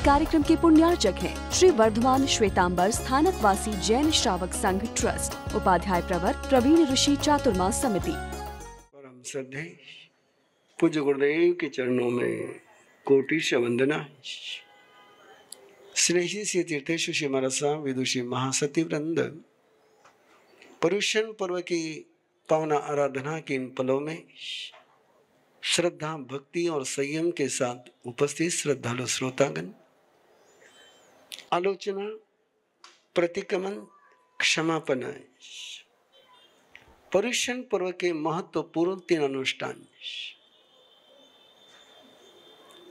कार्यक्रम के पुण्यार्चक हैं श्री वर्धमान श्वेतांबर स्थानक वासी जैन श्रावक संघ ट्रस्ट, उपाध्याय प्रवर प्रवीण ऋषि चातुर्मा समिति। परम श्रद्धे पूज्य गुरुदेव के चरणों में कोटि से वंदना। स्नेही से तीर्थेश श्री महाराजा विदुषी महासती वृंद, पर्युषण पर्व की पावना आराधना के इन पलों में श्रद्धा, भक्ति और संयम के साथ उपस्थित श्रद्धालु श्रोतागण, आलोचना, प्रतिक्रमण, क्षमापण, पर्युषण पर्व के महत्वपूर्ण 3 अनुष्ठान।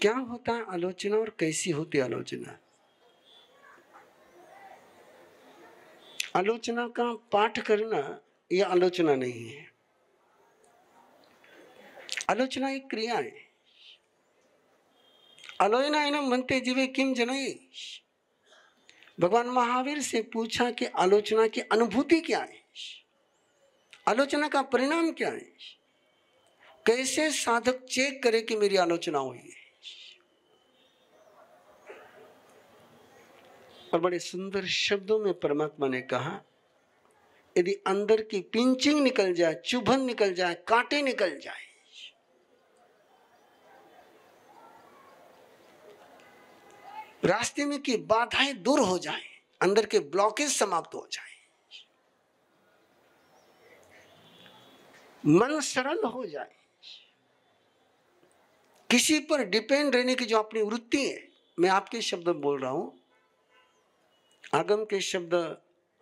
क्या होता है आलोचना और कैसी होती आलोचना? आलोचना का पाठ करना यह आलोचना नहीं है। आलोचना एक क्रिया है। आलोचना म्हणते जीवे किम जनई। भगवान महावीर से पूछा कि आलोचना की अनुभूति क्या है, आलोचना का परिणाम क्या है, कैसे साधक चेक करे कि मेरी आलोचना हुई है। और बड़े सुंदर शब्दों में परमात्मा ने कहा, यदि अंदर की पिंचिंग निकल जाए, चुभन निकल जाए, कांटे निकल जाए, रास्ते में की बाधाएं दूर हो जाएं, अंदर के ब्लॉकेज समाप्त हो जाएं, मन सरल हो जाए, किसी पर डिपेंड रहने की जो अपनी वृत्ति है, मैं आपके शब्द बोल रहा हूं, आगम के शब्द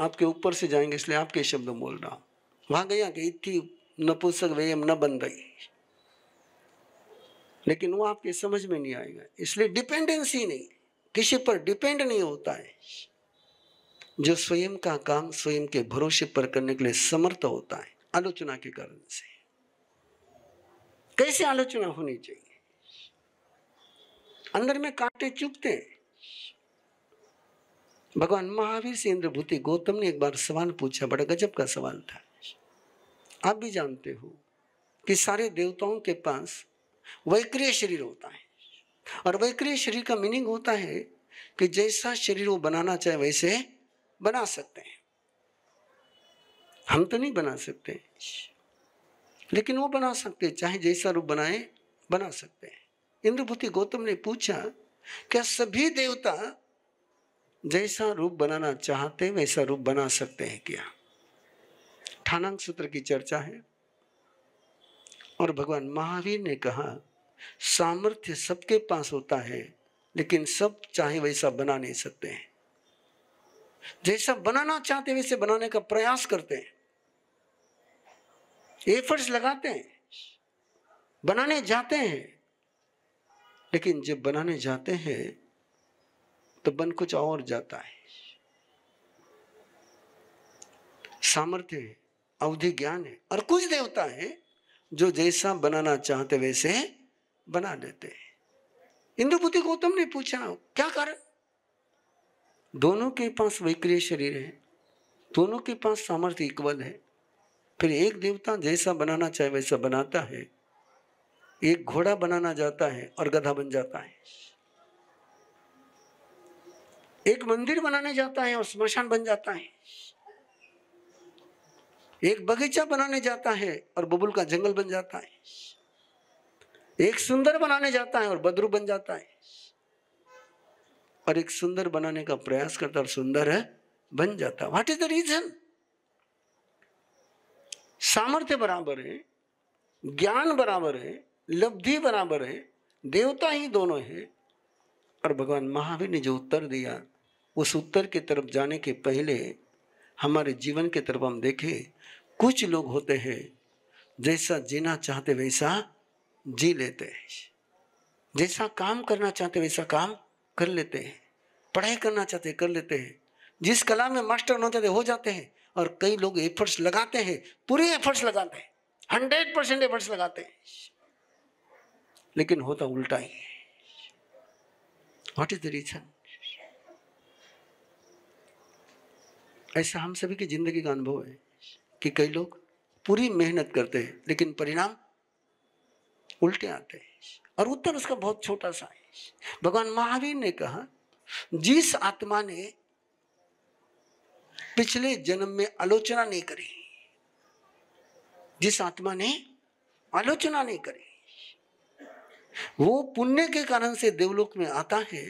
आपके ऊपर से जाएंगे इसलिए आपके शब्द बोल रहा हूं। वहां गया कि इतनी नपुंसक व्ययम न बन रही, लेकिन वो आपके समझ में नहीं आएगा। इसलिए डिपेंडेंसी नहीं, किसी पर डिपेंड नहीं होता है। जो स्वयं का काम स्वयं के भरोसे पर करने के लिए समर्थ होता है आलोचना के कारण से। कैसे आलोचना होनी चाहिए? अंदर में कांटे चुभते हैं। भगवान महावीर से इंद्रभूति गौतम ने एक बार सवाल पूछा, बड़ा गजब का सवाल था। आप भी जानते हो कि सारे देवताओं के पास वैक्रिय शरीर होता है, और वैक्रिय शरीर का मीनिंग होता है कि जैसा शरीर वो बनाना चाहे वैसे बना सकते हैं। हम तो नहीं बना सकते, लेकिन वो बना सकते, चाहे जैसा रूप बनाए बना सकते हैं। इंद्रभूति गौतम ने पूछा, क्या सभी देवता जैसा रूप बनाना चाहते वैसा रूप बना सकते हैं क्या? ठाणांक सूत्र की चर्चा है, और भगवान महावीर ने कहा, सामर्थ्य सबके पास होता है, लेकिन सब चाहे वैसा बना नहीं सकते हैं। जैसा बनाना चाहते वैसे बनाने का प्रयास करते हैं, एफर्ट्स लगाते हैं, बनाने जाते हैं, लेकिन जब बनाने जाते हैं तो बन कुछ और जाता है। सामर्थ्य है, अवधि ज्ञान है, और कुछ देवता है जो जैसा बनाना चाहते वैसे बना देते हैं। इंद्रभूति गौतम ने पूछा, क्या कारण? दोनों के पास वैक्रिय शरीर है, दोनों के पास सामर्थ्य इक्वल है, फिर एक देवता जैसा बनाना चाहे वैसा बनाता है, एक घोड़ा बनाना जाता है और गधा बन जाता है, एक मंदिर बनाने जाता है और स्मशान बन जाता है, एक बगीचा बनाने जाता है और बबुल का जंगल बन जाता है, एक सुंदर बनाने जाता है और बदरू बन जाता है, और एक सुंदर बनाने का प्रयास करता और सुंदर है बन जाता। What is the reason? सामर्थ्य बराबर है, ज्ञान बराबर है, लब्धि बराबर है, देवता ही दोनों है। और भगवान महावीर ने जो उत्तर दिया, उस उत्तर की तरफ जाने के पहले हमारे जीवन की तरफ हम देखें। कुछ लोग होते हैं जैसा जीना चाहते वैसा जी लेते हैं, जैसा काम करना चाहते वैसा काम कर लेते हैं, पढ़ाई करना चाहते कर लेते हैं, जिस कला में मास्टर होना चाहते हो जाते हैं। और कई लोग एफर्ट्स लगाते हैं, पूरे एफर्ट्स लगाते हैं, 100% एफर्ट्स लगाते हैं, लेकिन होता उल्टा ही है। What is the reason? ऐसा हम सभी की जिंदगी का अनुभव है कि कई लोग पूरी मेहनत करते हैं, लेकिन परिणाम उल्टे आते हैं, और उत्तर उसका बहुत छोटा सा है। भगवान महावीर ने कहा, जिस आत्मा ने पिछले जन्म में आलोचना नहीं करी, जिस आत्मा ने आलोचना नहीं करी, वो पुण्य के कारण से देवलोक में आता है,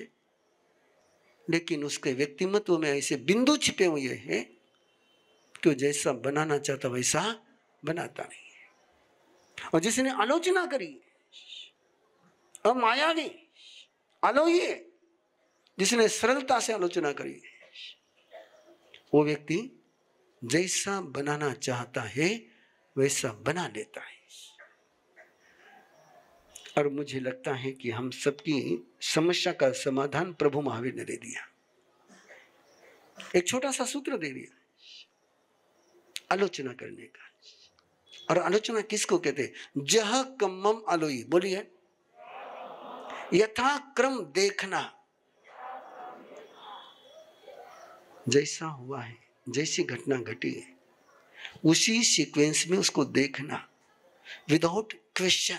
लेकिन उसके व्यक्तिमत्व में ऐसे बिंदु छिपे हुए हैं कि वो जैसा बनाना चाहता वैसा बनाता नहीं है। और जिसने आलोचना करी, अमायावी अलोही, जिसने सरलता से आलोचना करी, वो व्यक्ति जैसा बनाना चाहता है वैसा बना लेता है। और मुझे लगता है कि हम सबकी समस्या का समाधान प्रभु महावीर ने दे दिया। एक छोटा सा सूत्र दे दिया आलोचना करने का। और आलोचना किसको कहते हैं? जह कम्मम आलोई, बोलिए। यथा क्रम देखना, जैसा हुआ है, जैसी घटना घटी है उसी सीक्वेंस में उसको देखना, without question,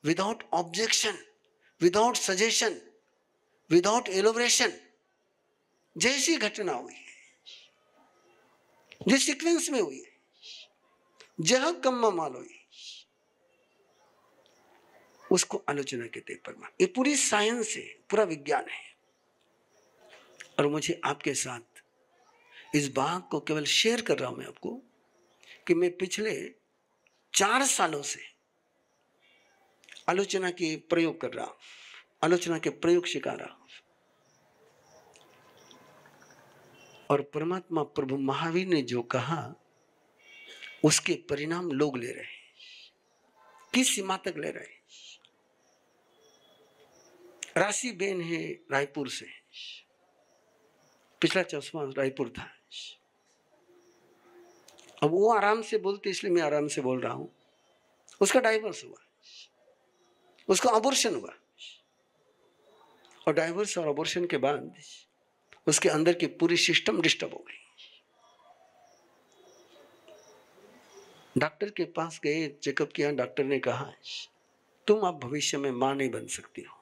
without objection, without suggestion, without elaboration. जैसी घटना हुई है, जिस सीक्वेंस में हुई है, जह कम्मा मालोई, उसको आलोचना कहते हैं परमात्मा। ये पूरी साइंस है, पूरा विज्ञान है। और मुझे आपके साथ इस बात को केवल शेयर कर रहा हूं मैं आपको कि मैं पिछले 4 सालों से आलोचना के प्रयोग कर रहा हूं, आलोचना के प्रयोग सिखा रहा हूं। और परमात्मा प्रभु महावीर ने जो कहा उसके परिणाम लोग ले रहे हैं। किस सीमा तक ले रहे हैं? राशि बेन है रायपुर से, पिछला 4वां रायपुर था। अब वो आराम से बोलते इसलिए मैं आराम से बोल रहा हूं। उसका डाइवर्स हुआ, उसका अबॉर्शन हुआ, और डाइवर्स और अबॉर्शन के बाद उसके अंदर की पूरी सिस्टम डिस्टर्ब हो गई। डॉक्टर के पास गए, चेकअप किया, डॉक्टर ने कहा तुम अब भविष्य में मां नहीं बन सकती हो।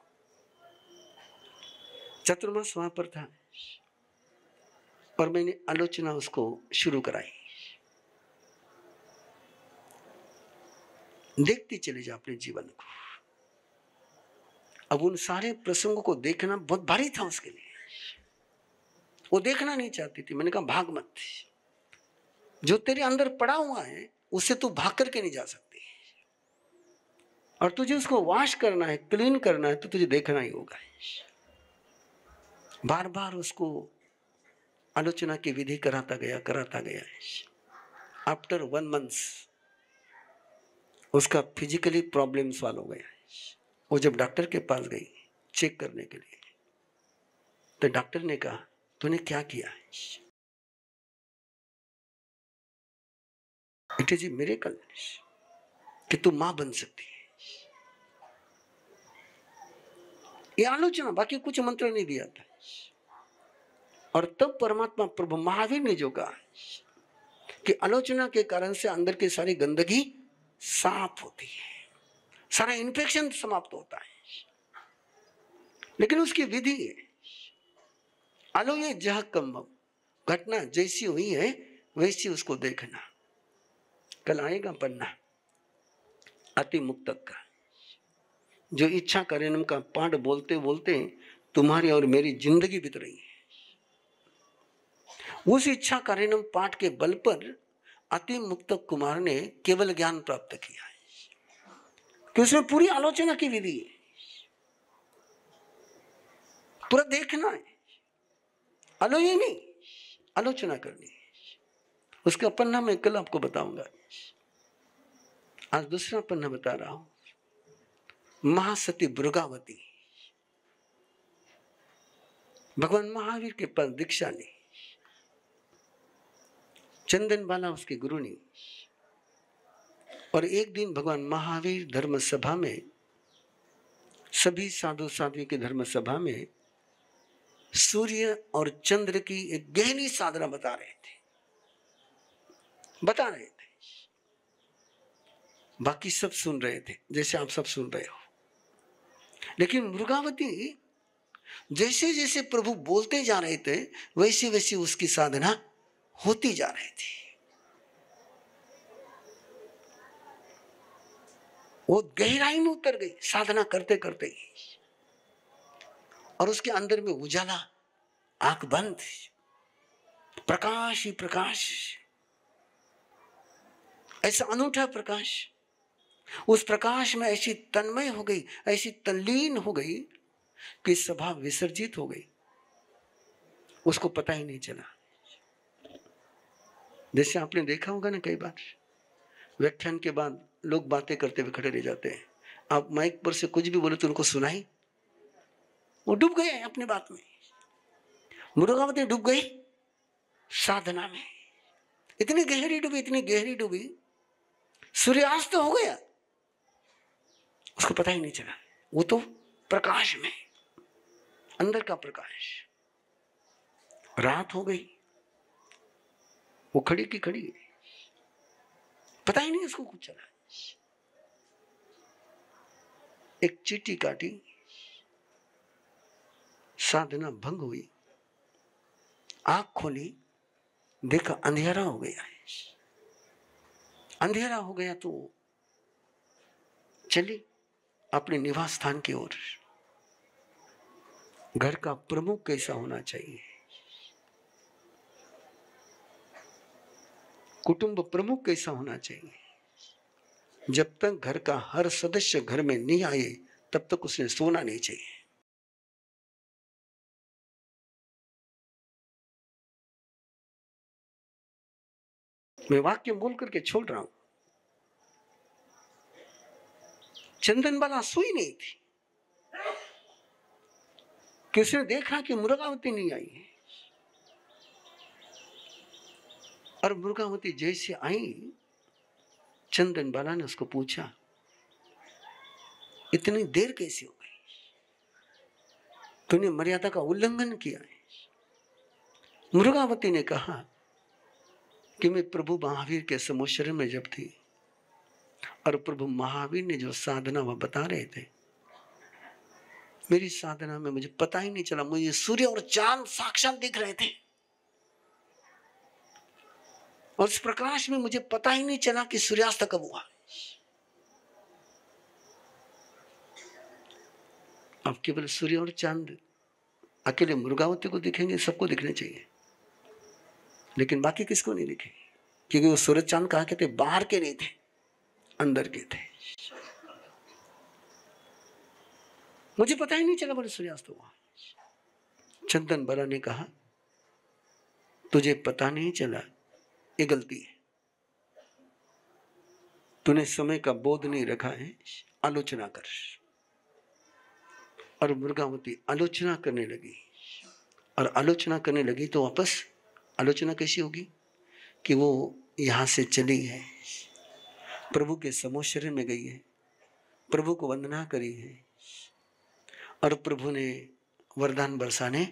चतुर्मास वहां पर था और मैंने आलोचना उसको शुरू कराई। देखती चले जा अपने जीवन को। अब उन सारे प्रसंगों को देखना बहुत भारी था उसके लिए, वो देखना नहीं चाहती थी। मैंने कहा भाग मत, जो तेरे अंदर पड़ा हुआ है उससे तू भाग करके नहीं जा सकती, और तुझे उसको वॉश करना है, क्लीन करना है, तो तुझे देखना ही होगा। बार बार उसको आलोचना की विधि कराता गया। आफ्टर 1 मंथ उसका फिजिकली प्रॉब्लम सॉल्व हो गया। वो जब डॉक्टर के पास गई चेक करने के लिए, तो डॉक्टर ने कहा तूने क्या किया है? इट इज ए मिरेकल कि तू मां बन सकती है। ये आलोचना, बाकी कुछ मंत्र नहीं दिया था। और तब परमात्मा प्रभु महावीर ने जो कहा कि आलोचना के कारण से अंदर की सारी गंदगी साफ होती है, सारा इन्फेक्शन समाप्त होता है। लेकिन उसकी विधि है, आलो ये जह कम, घटना जैसी हुई है वैसी उसको देखना। कल आएगा पन्ना अति मुक्तक का, जो इच्छा कार्यक्रम का पाठ बोलते बोलते तुम्हारी और मेरी जिंदगी बीत रही है। उस इच्छा कार्यक्रम पाठ के बल पर अति मुक्तक कुमार ने केवल ज्ञान प्राप्त किया है, कि उसमें पूरी आलोचना की विधि है, पूरा देखना है, आलोचना नहीं, आलोचना करनी है। उसका पन्ना मैं कल आपको बताऊंगा। आज दूसरा पन्ना बता रहा हूं। महासती भृगावती भगवान महावीर के पास दीक्षा ली, चंदन बाला उसके गुरु ने। और एक दिन भगवान महावीर धर्म सभा में, सभी साधु साध्वी की धर्म सभा में सूर्य और चंद्र की एक गहरी साधना बता रहे थे। बाकी सब सुन रहे थे, जैसे आप सब सुन रहे हो। लेकिन भृगावती जैसे जैसे प्रभु बोलते जा रहे थे वैसे वैसे उसकी साधना होती जा रही थी। वो गहराई में उतर गई साधना करते करते ही, और उसके अंदर में उजाला, आंख बंद, प्रकाश ही प्रकाश, ऐसा अनूठा प्रकाश। उस प्रकाश में ऐसी तन्मय हो गई, ऐसी तल्लीन हो गई कि सभा विसर्जित हो गई, उसको पता ही नहीं चला। जैसे आपने देखा होगा ना, कई बार व्याख्यान के बाद लोग बातें करते हुए खड़े रह जाते हैं, आप माइक पर से कुछ भी बोले तो उनको सुनाई, वो डूब गए अपनी बात में। मुरुगावती डूब गई साधना में, इतनी गहरी डूबी, इतनी गहरी डूबी, सूर्यास्त हो गया, उसको पता ही नहीं चला। वो तो प्रकाश में, अंदर का प्रकाश। रात हो गई, वो खड़ी की खड़ी, पता ही नहीं उसको कुछ चला। एक चींटी काटी, साधना भंग हुई, आंख खोली, देखा अंधेरा हो गया है। अंधेरा हो गया तो चली अपने निवास स्थान की ओर। घर का प्रमुख कैसा होना चाहिए, कुटुंब प्रमुख कैसा होना चाहिए, जब तक घर का हर सदस्य घर में नहीं आए तब तक उसने सोना नहीं चाहिए। मैं वाक्य बोल करके छोड़ रहा हूं। चंदनबाला सोई नहीं थी कि उसने देखा कि मुरुगावती नहीं आई है, और मुरुगावती जैसे आई, चंदनबाला ने उसको पूछा इतनी देर कैसे हो गई, तूने मर्यादा का उल्लंघन किया है। मुरुगावती ने कहा कि मैं प्रभु महावीर के समोशर में जब थी, और प्रभु महावीर ने जो साधना वह बता रहे थे, मेरी साधना में मुझे पता ही नहीं चला, मुझे सूर्य और चांद साक्षात दिख रहे थे, और उस प्रकाश में मुझे पता ही नहीं चला कि सूर्यास्त कब हुआ। अब केवल सूर्य और चांद अकेले मुरुगावती को दिखेंगे, सबको दिखने चाहिए, लेकिन बाकी किसको नहीं दिखे, क्योंकि वो सूरज चांद कहाँ के थे, बाहर के नहीं थे, अंदर के थे। मुझे पता ही नहीं चला बोले सूर्यास्त हुआ। चंदनबाला ने कहा तुझे पता नहीं चला, ये गलती है, तूने समय का बोध नहीं रखा है, आलोचना कर। और मुरुगावती आलोचना करने लगी, और आलोचना करने लगी तो वापस आलोचना कैसी होगी कि वो यहां से चली है, प्रभु के समोशर में गई है, प्रभु को वंदना करी है, और प्रभु ने वरदान बरसाने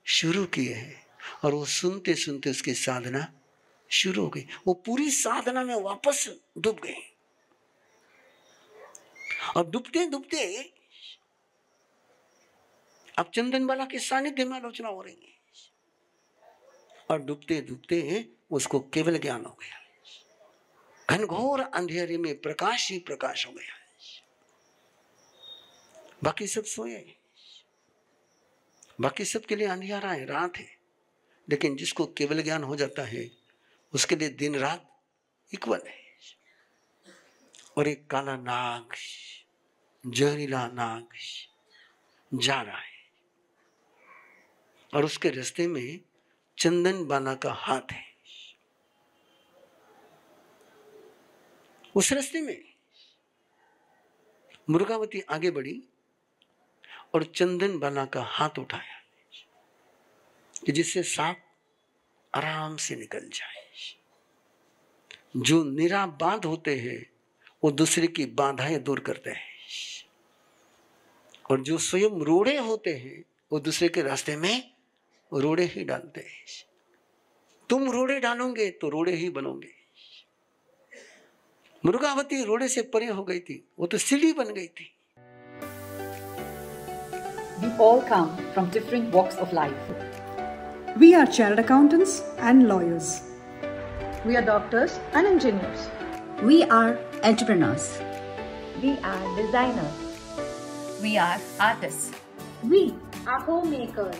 शुरू किए हैं, और वो सुनते सुनते उसकी साधना शुरू हो गई। वो पूरी साधना में वापस डूब गई, और डूबते डूबते अब चंदनबाला के सानिध्य में आलोचना हो रही है, और डूबते डूबते उसको केवल ज्ञान हो गया, घनघोर अंधेरे में प्रकाश ही प्रकाश हो गया। बाकी सब सोए, बाकी सब के लिए अंधियारा है, रात है, लेकिन जिसको केवल ज्ञान हो जाता है उसके लिए दिन रात इक्वल है। और एक काला नाग, जहरीला नाग जा रहा है, और उसके रास्ते में चंदनबाला का हाथ है। उस रास्ते में मुरुगावती आगे बढ़ी और चंदनबाला का हाथ उठाया कि जिससे सांप आराम से निकल जाए। जो निराबाध होते हैं वो दूसरे की बाधाएं दूर करते हैं, और जो स्वयं रोड़े होते हैं वो दूसरे के रास्ते में रोड़े ही डालते हैं। तुम रोड़े डालोगे तो रोड़े ही बनोगे। मुरुगावती रोड़े से परे हो गई थी, वो तो सीढ़ी बन गई थी। We all come from different walks of life. We are chartered accountants and lawyers. We are doctors and engineers. We are entrepreneurs. We are designers. We are artists. We are homemakers.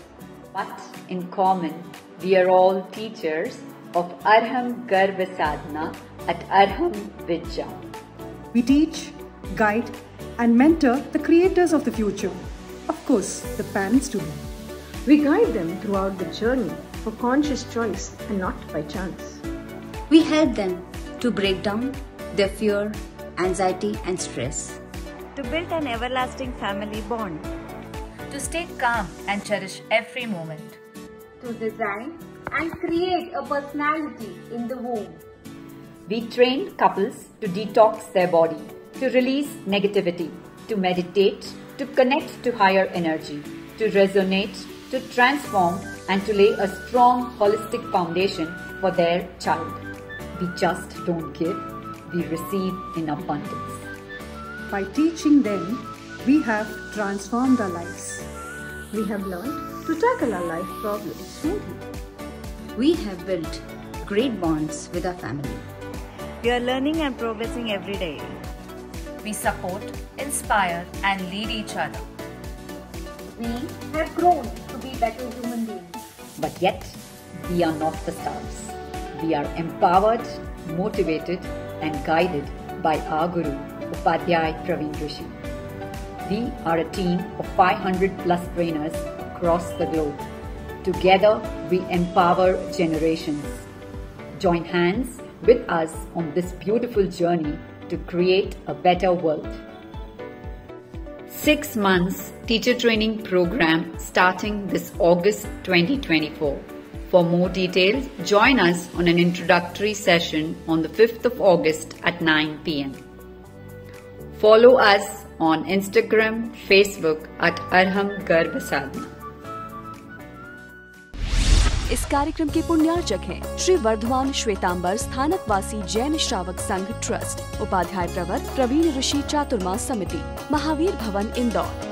But in common, we are all teachers of Arham Garva Sadhana at Arham Vidya. We teach, guide, and mentor the creators of the future. Of course, the parents too. We guide them throughout the journey for conscious choice and not by chance. We help them to break down their fear, anxiety, and stress. To build an everlasting family bond. To stay calm and cherish every moment. To design and create a personality in the womb. We train couples to detox their body, to release negativity, to meditate, to connect to higher energy, to resonate, to transform, and to lay a strong holistic foundation for their child. We just don't give, we receive in abundance. By teaching them, we have transformed our lives. We have learned to tackle our life problems smoothly. We have built great bonds with our family. We are learning and progressing every day. We support, inspire, and lead each other. We have grown to be better human beings. But yet, we are not the stars. We are empowered, motivated, and guided by our Guru, Upadhyay Praveen Rishi. We are a team of 500 plus trainers across the globe. Together, we empower generations. Join hands with us on this beautiful journey to create a better world. 6 months teacher training program starting this August 2024. For more details, join us on an introductory session on the 5th of August at 9 p.m. Follow us on Instagram, Facebook at Arham Garva Sadhana. इस कार्यक्रम के पुण्यार्चक हैं श्री वर्धमान श्वेतांबर स्थानकवासी जैन श्रावक संघ trust, Upadhyay प्रवर प्रवीण ऋषि चातुर्मा समिति, महावीर भवन इंदौर।